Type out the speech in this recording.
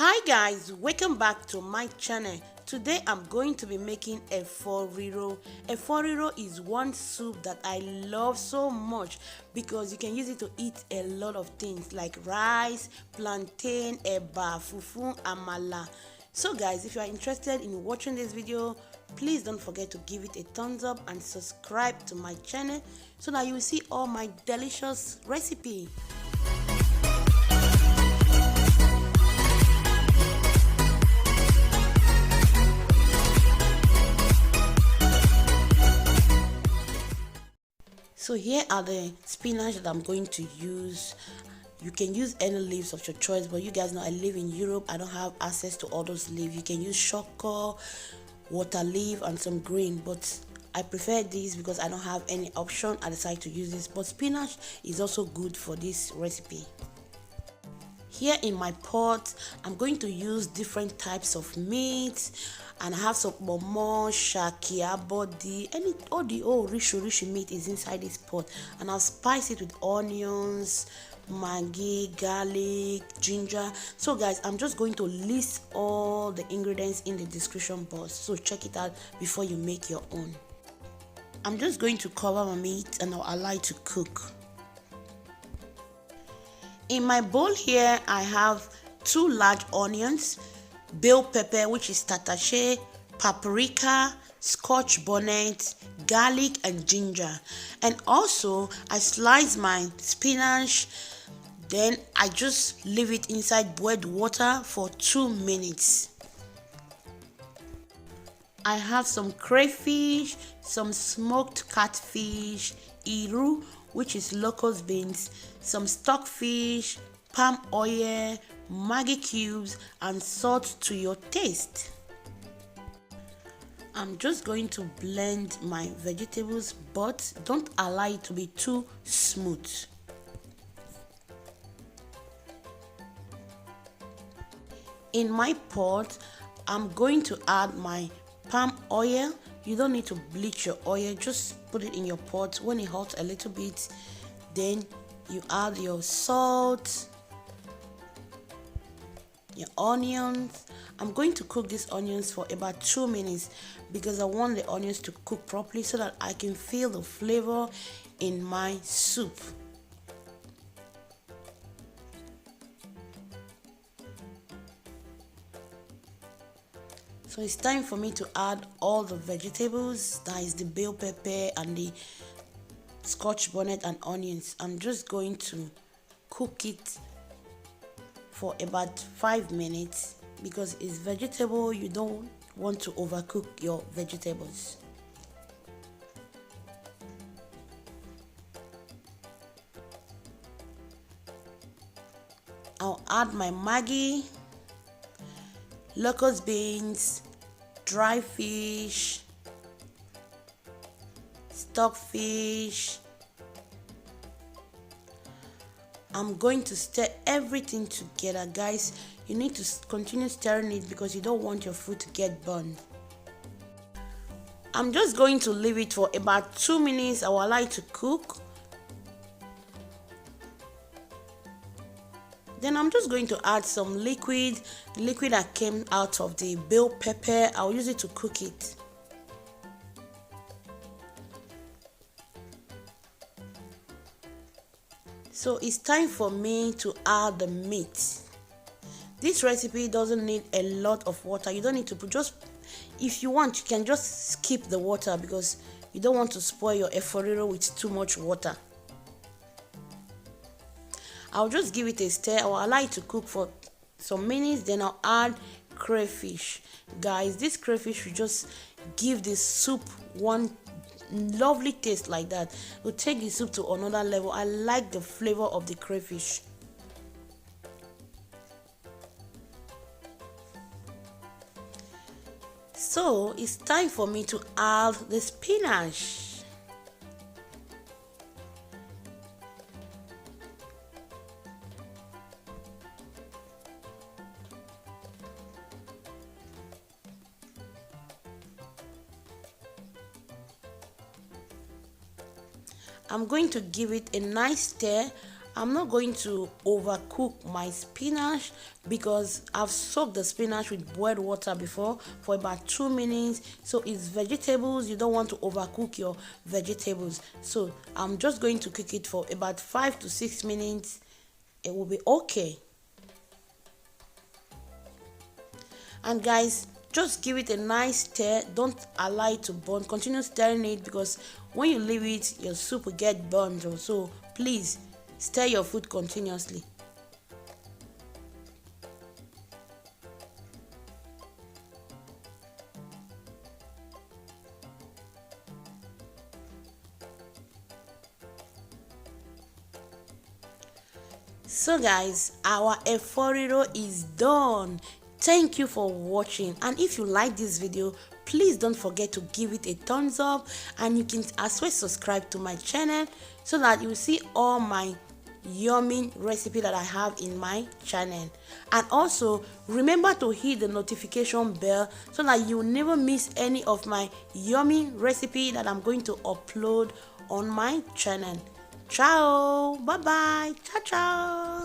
Hi guys, welcome back to my channel. Today I'm going to be making Efo Riro. Efo Riro is one soup that I love so much because you can use it to eat a lot of things like rice, plantain, eba, fufu, amala. So guys, if you are interested in watching this video, please don't forget to give it a thumbs up and subscribe to my channel so that you will see all my delicious recipes. So here are the spinach that I'm going to use. You can use any leaves of your choice, but you guys know I live in Europe. I don't have access to all those leaves. You can use shoko, water leaf, and some green, but I prefer these because I don't have any option. I decided to use this, but spinach is also good for this recipe. Here in my pot, I'm going to use different types of meat, and I have some momo, shakia, body, all the rishi meat is inside this pot, and I'll spice it with onions, Maggi, garlic, ginger. So guys, I'm just going to list all the ingredients in the description box, so check it out before you make your own. I'm just going to cover my meat and I'll allow it to cook. In my bowl here, I have 2 large onions, bell pepper, which is tatache, paprika, scotch bonnet, garlic, and ginger. And also, I slice my spinach, then I just leave it inside boiled water for 2 minutes. I have some crayfish, some smoked catfish, iru, which is locust beans, some stockfish, palm oil, Maggi cubes, and salt to your taste. I'm just going to blend my vegetables, but don't allow it to be too smooth. In my pot, I'm going to add my palm oil. You don't need to bleach your oil, just put it in your pot. When it hot a little bit, then you add your salt, your onions. I'm going to cook these onions for about 2 minutes because I want the onions to cook properly so that I can feel the flavor in my soup. So it's time for me to add all the vegetables, that is the bell pepper and the scotch bonnet and onions. I'm just going to cook it for about 5 minutes because it's vegetable. You don't want to overcook your vegetables. I'll add my Maggi, locust beans, dry fish, stockfish. I'm going to stir everything together, guys. You need to continue stirring it because you don't want your food to get burned. I'm just going to leave it for about 2 minutes. I will allow it to cook. Then I'm just going to add some liquid, the liquid that came out of the bell pepper. I'll use it to cook it. So it's time for me to add the meat. This recipe doesn't need a lot of water. You don't need to put, just if you want, you can just skip the water because you don't want to spoil your Efo Riro with too much water. I'll just give it a stir. I'll allow it to cook for some minutes, then I'll add crayfish. Guys, this crayfish will just give this soup one lovely taste like that. It will take the soup to another level. I like the flavor of the crayfish. So it's time for me to add the spinach. I'm going to give it a nice stir. I'm not going to overcook my spinach because I've soaked the spinach with boiled water before for about 2 minutes. So it's vegetables, you don't want to overcook your vegetables. So I'm just going to cook it for about 5 to 6 minutes. It will be okay. And guys, just give it a nice stir. Don't allow it to burn. Continue stirring it because when you leave it, your soup will get burned. So please stir your food continuously. So guys, our Efo Riro is done. Thank you for watching, and if you like this video, please don't forget to give it a thumbs up, and you can as well subscribe to my channel so that you will see all my yummy recipe that I have in my channel. And also remember to hit the notification bell so that you never miss any of my yummy recipe that I'm going to upload on my channel. Ciao, bye bye, ciao ciao.